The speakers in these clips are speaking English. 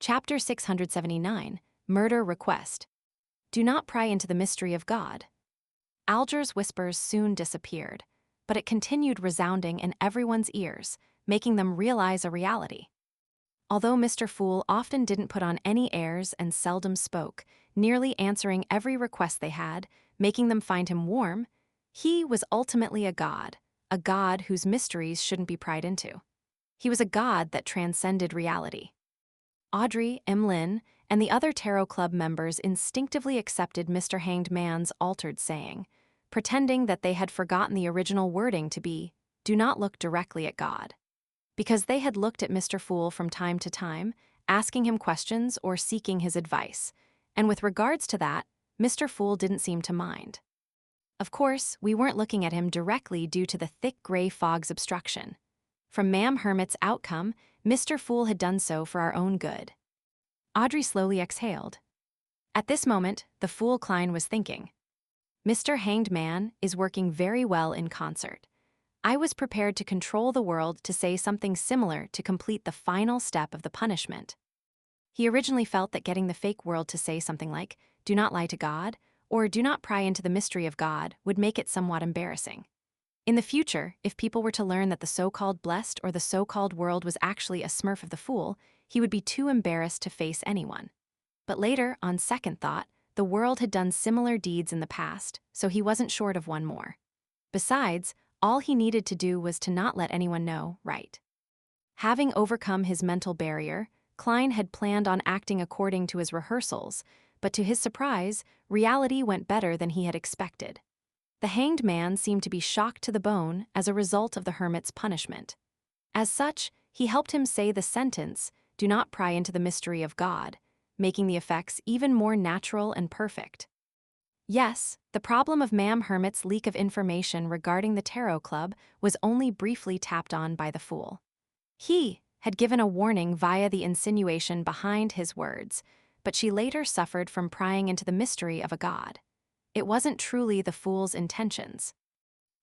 Chapter 679, Murder Request. Do not pry into the mystery of God. Alger's whispers soon disappeared, but it continued resounding in everyone's ears, making them realize a reality. Although Mr. Fool often didn't put on any airs and seldom spoke, nearly answering every request they had, making them find him warm, he was ultimately a god whose mysteries shouldn't be pried into. He was a god that transcended reality. Audrey, Emlyn, and the other Tarot Club members instinctively accepted Mr. Hanged Man's altered saying, pretending that they had forgotten the original wording to be, "Do not look directly at God." Because they had looked at Mr. Fool from time to time, asking him questions or seeking his advice, and with regards to that, Mr. Fool didn't seem to mind. Of course, we weren't looking at him directly due to the thick gray fog's obstruction. From Ma'am Hermit's outcome, Mr. Fool had done so for our own good. Audrey slowly exhaled. At this moment, the Fool Klein was thinking. Mr. Hanged Man is working very well in concert. I was prepared to control the world to say something similar to complete the final step of the punishment. He originally felt that getting the fake world to say something like, "Do not lie to God," or "Do not pry into the mystery of God," would make it somewhat embarrassing. In the future, if people were to learn that the so-called blessed or the so-called world was actually a smurf of the Fool, he would be too embarrassed to face anyone. But later, on second thought, the world had done similar deeds in the past, so he wasn't short of one more. Besides, all he needed to do was to not let anyone know, right? Having overcome his mental barrier, Klein had planned on acting according to his rehearsals, but to his surprise, reality went better than he had expected. The Hanged Man seemed to be shocked to the bone as a result of the hermit's punishment. As such, he helped him say the sentence, "Do not pry into the mystery of God," making the effects even more natural and perfect. Yes, the problem of Ma'am Hermit's leak of information regarding the Tarot Club was only briefly tapped on by the Fool. He had given a warning via the insinuation behind his words, but she later suffered from prying into the mystery of a god. It wasn't truly the Fool's intentions.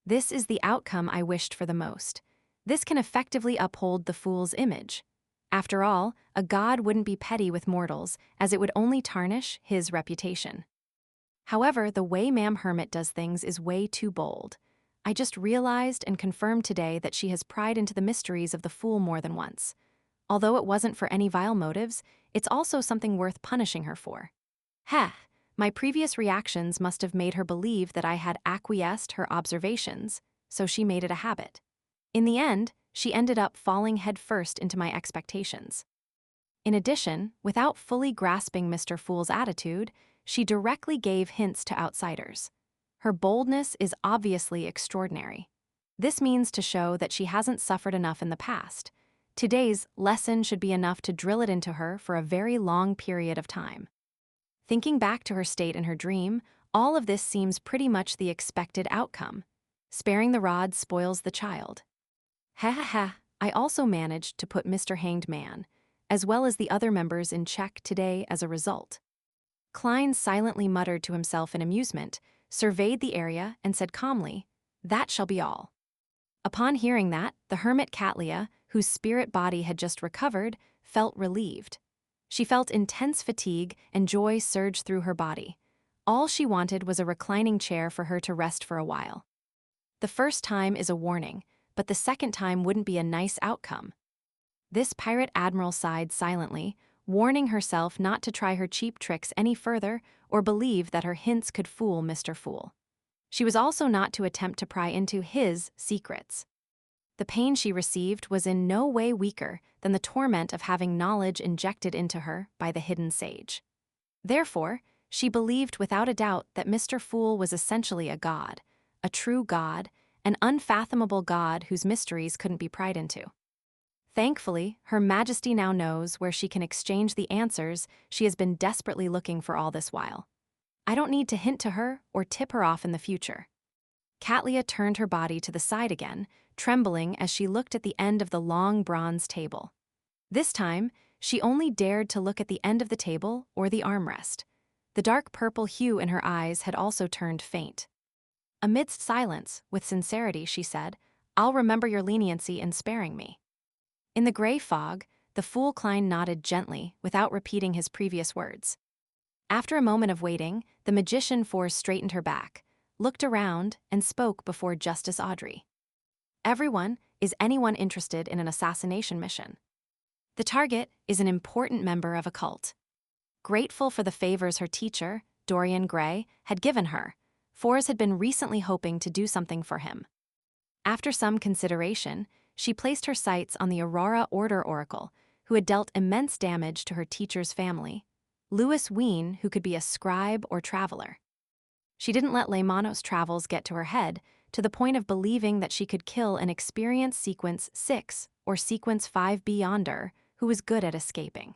This is the outcome I wished for the most. This can effectively uphold the Fool's image. After all, a god wouldn't be petty with mortals, as it would only tarnish his reputation. However, the way Ma'am Hermit does things is way too bold. I just realized and confirmed today that she has pried into the mysteries of the Fool more than once. Although it wasn't for any vile motives, it's also something worth punishing her for. Heh, my previous reactions must have made her believe that I had acquiesced her observations, so she made it a habit. In the end, she ended up falling headfirst into my expectations. In addition, without fully grasping Mr. Fool's attitude, she directly gave hints to outsiders. Her boldness is obviously extraordinary. This means to show that she hasn't suffered enough in the past. Today's lesson should be enough to drill it into her for a very long period of time. Thinking back to her state in her dream, all of this seems pretty much the expected outcome. Sparing the rod spoils the child. Ha ha ha, I also managed to put Mr. Hanged Man, as well as the other members, in check today as a result. Klein silently muttered to himself in amusement, surveyed the area, and said calmly, "That shall be all." Upon hearing that, the hermit Catlia, whose spirit body had just recovered, felt relieved. She felt intense fatigue and joy surge through her body. All she wanted was a reclining chair for her to rest for a while. The first time is a warning, but the second time wouldn't be a nice outcome. This pirate admiral sighed silently, warning herself not to try her cheap tricks any further or believe that her hints could fool Mr. Fool. She was also not to attempt to pry into his secrets. The pain she received was in no way weaker than the torment of having knowledge injected into her by the hidden sage. Therefore, she believed without a doubt that Mr. Fool was essentially a god, a true god, an unfathomable god whose mysteries couldn't be pried into. Thankfully, Her Majesty now knows where she can exchange the answers she has been desperately looking for all this while. I don't need to hint to her or tip her off in the future. Catlia turned her body to the side again, trembling as she looked at the end of the long bronze table. This time, she only dared to look at the end of the table or the armrest. The dark purple hue in her eyes had also turned faint. Amidst silence, with sincerity, she said, "I'll remember your leniency in sparing me." In the gray fog, the fool Klein nodded gently without repeating his previous words. After a moment of waiting, the magician Force straightened her back, looked around, and spoke before Justice Audrey. Everyone, is anyone interested in an assassination mission? The target is an important member of a cult. Grateful for the favors her teacher, Dorian Gray, had given her, Force had been recently hoping to do something for him. After some consideration, she placed her sights on the Aurora Order Oracle, who had dealt immense damage to her teacher's family, Louis Ween, who could be a scribe or traveler. She didn't let Laymanos' travels get to her head, to the point of believing that she could kill an experienced Sequence 6 or Sequence 5 Beyonder who was good at escaping.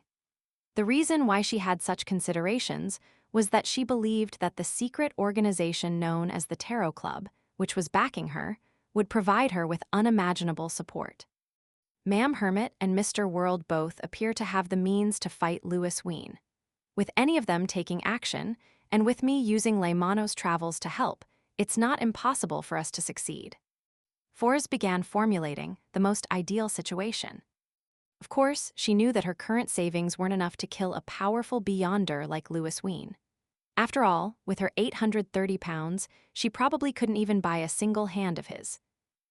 The reason why she had such considerations was that she believed that the secret organization known as the Tarot Club, which was backing her, would provide her with unimaginable support. Ma'am Hermit and Mr. World both appear to have the means to fight Louis Ween. With any of them taking action, and with me using Laymanos' travels to help, it's not impossible for us to succeed. Force began formulating the most ideal situation. Of course, she knew that her current savings weren't enough to kill a powerful Beyonder like Louis Ween. After all, with her £830, she probably couldn't even buy a single hand of his.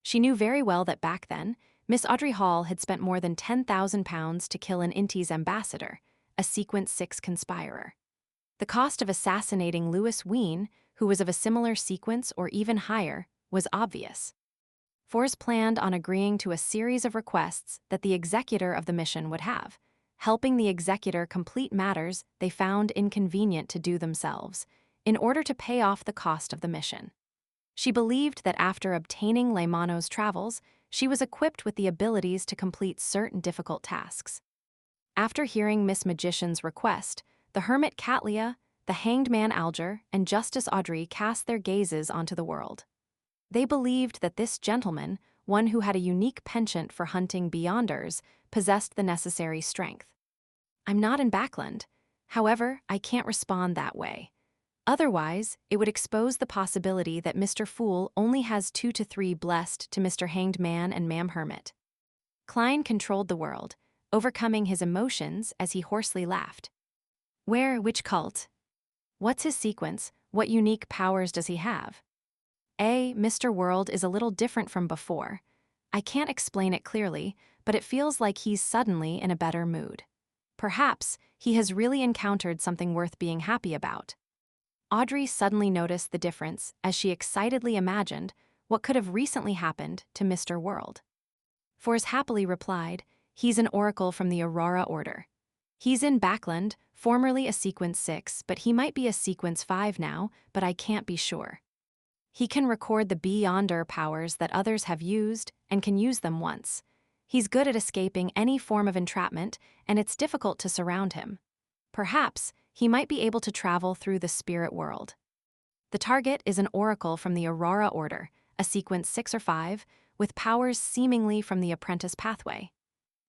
She knew very well that back then, Miss Audrey Hall had spent more than £10,000 to kill an Inti's ambassador, a Sequence 6 conspirer. The cost of assassinating Louis Ween, who was of a similar sequence or even higher, was obvious. Force planned on agreeing to a series of requests that the executor of the mission would have, helping the executor complete matters they found inconvenient to do themselves, in order to pay off the cost of the mission. She believed that after obtaining Laymanos' travels, she was equipped with the abilities to complete certain difficult tasks. After hearing Miss Magician's request, the hermit Catlia, the hanged man Alger, and Justice Audrey cast their gazes onto the world. They believed that this gentleman, one who had a unique penchant for hunting Beyonders, possessed the necessary strength. I'm not in Backland. However, I can't respond that way. Otherwise, it would expose the possibility that Mr. Fool only has 2 to 3 blessed to Mr. Hanged Man and Ma'am Hermit. Klein controlled the world, overcoming his emotions as he hoarsely laughed. Which cult? What's his sequence? What unique powers does he have? Mr. World is a little different from before. I can't explain it clearly, but it feels like he's suddenly in a better mood. Perhaps he has really encountered something worth being happy about. Audrey suddenly noticed the difference as she excitedly imagined what could have recently happened to Mr. World. Force happily replied, he's an oracle from the Aurora Order. He's in Backland, formerly a Sequence 6, but he might be a Sequence 5 now, but I can't be sure. He can record the Beyonder powers that others have used and can use them once. He's good at escaping any form of entrapment, and it's difficult to surround him. Perhaps he might be able to travel through the spirit world. The target is an oracle from the Aurora Order, a Sequence 6 or 5, with powers seemingly from the apprentice pathway.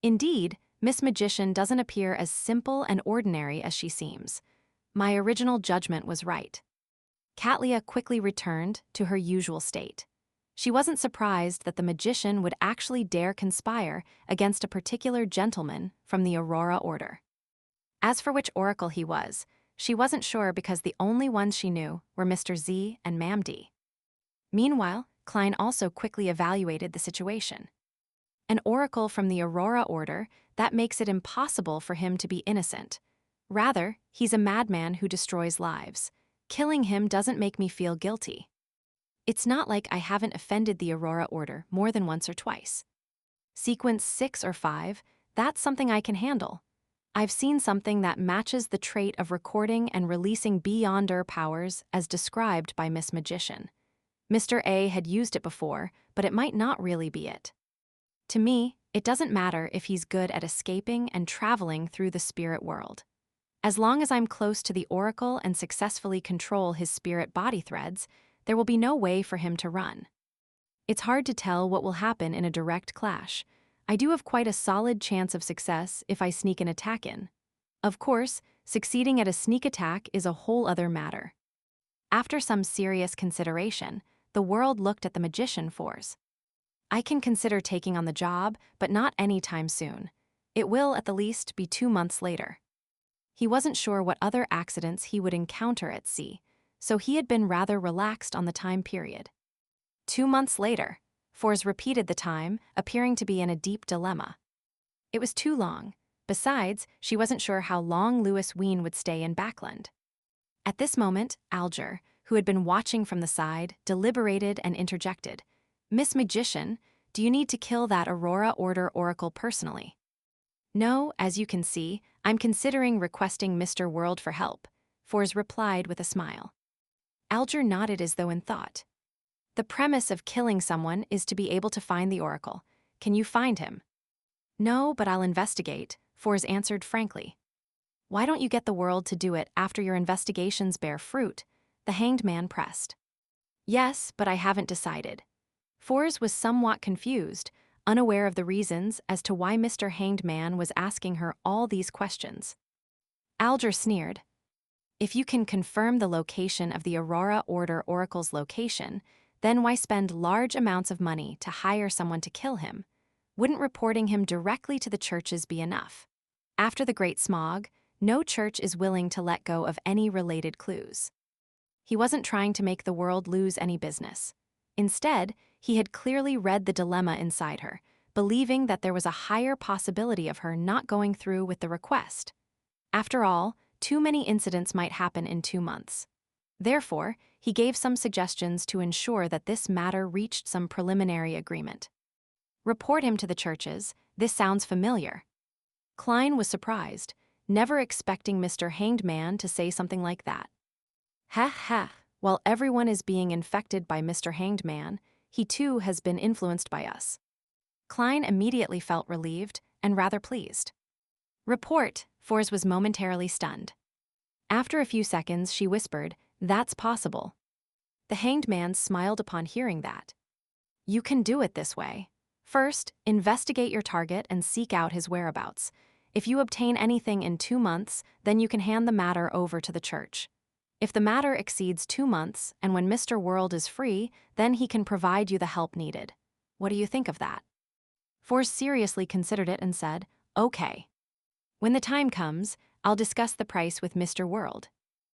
Indeed, Miss Magician doesn't appear as simple and ordinary as she seems. My original judgment was right. Catlia quickly returned to her usual state. She wasn't surprised that the magician would actually dare conspire against a particular gentleman from the Aurora Order. As for which oracle he was, she wasn't sure because the only ones she knew were Mr. Z and Ma'am D. Meanwhile, Klein also quickly evaluated the situation. An oracle from the Aurora Order, that makes it impossible for him to be innocent. Rather, he's a madman who destroys lives. Killing him doesn't make me feel guilty. It's not like I haven't offended the Aurora Order more than once or twice. Sequence 6 or 5, that's something I can handle. I've seen something that matches the trait of recording and releasing Beyonder powers as described by Miss Magician. Mr. A had used it before, but it might not really be it. To me, it doesn't matter if he's good at escaping and traveling through the spirit world. As long as I'm close to the oracle and successfully control his spirit body threads, there will be no way for him to run. It's hard to tell what will happen in a direct clash. I do have quite a solid chance of success if I sneak an attack in. Of course, succeeding at a sneak attack is a whole other matter. After some serious consideration, the world looked at the magician Force. I can consider taking on the job, but not anytime soon. It will, at the least, be 2 months later. He wasn't sure what other accidents he would encounter at sea, so he had been rather relaxed on the time period. 2 months later, Fors repeated the time, appearing to be in a deep dilemma. It was too long. Besides, she wasn't sure how long Louis Ween would stay in Backland. At this moment, Alger, who had been watching from the side, deliberated and interjected. "Miss Magician, do you need to kill that Aurora Order Oracle personally?" "No, as you can see, I'm considering requesting Mr. World for help," Fors replied with a smile. Alger nodded as though in thought. "The premise of killing someone is to be able to find the Oracle. Can you find him?" "No, but I'll investigate," Fors answered frankly. "Why don't you get the World to do it after your investigations bear fruit?" the Hanged Man pressed. "Yes, but I haven't decided." Fors was somewhat confused, unaware of the reasons as to why Mr. Hanged Man was asking her all these questions. Alger sneered. "If you can confirm the location of the Aurora Order Oracle's location, then why spend large amounts of money to hire someone to kill him? Wouldn't reporting him directly to the churches be enough? After the Great Smog, no church is willing to let go of any related clues." He wasn't trying to make the World lose any business. Instead, he had clearly read the dilemma inside her, believing that there was a higher possibility of her not going through with the request. After all, too many incidents might happen in 2 months. Therefore, he gave some suggestions to ensure that this matter reached some preliminary agreement. "Report him to the churches. This sounds familiar." Klein was surprised, never expecting Mr. Hanged Man to say something like that. "Ha ha, while everyone is being infected by Mr. Hanged Man, he too has been influenced by us." Klein immediately felt relieved and rather pleased. "Report," Fors was momentarily stunned. After a few seconds, she whispered, "That's possible." The Hanged Man smiled upon hearing that. "You can do it this way. First, investigate your target and seek out his whereabouts. If you obtain anything in 2 months, then you can hand the matter over to the church. If the matter exceeds 2 months, and when Mr. World is free, then he can provide you the help needed. What do you think of that?" Fors seriously considered it and said, "Okay. When the time comes, I'll discuss the price with Mr. World."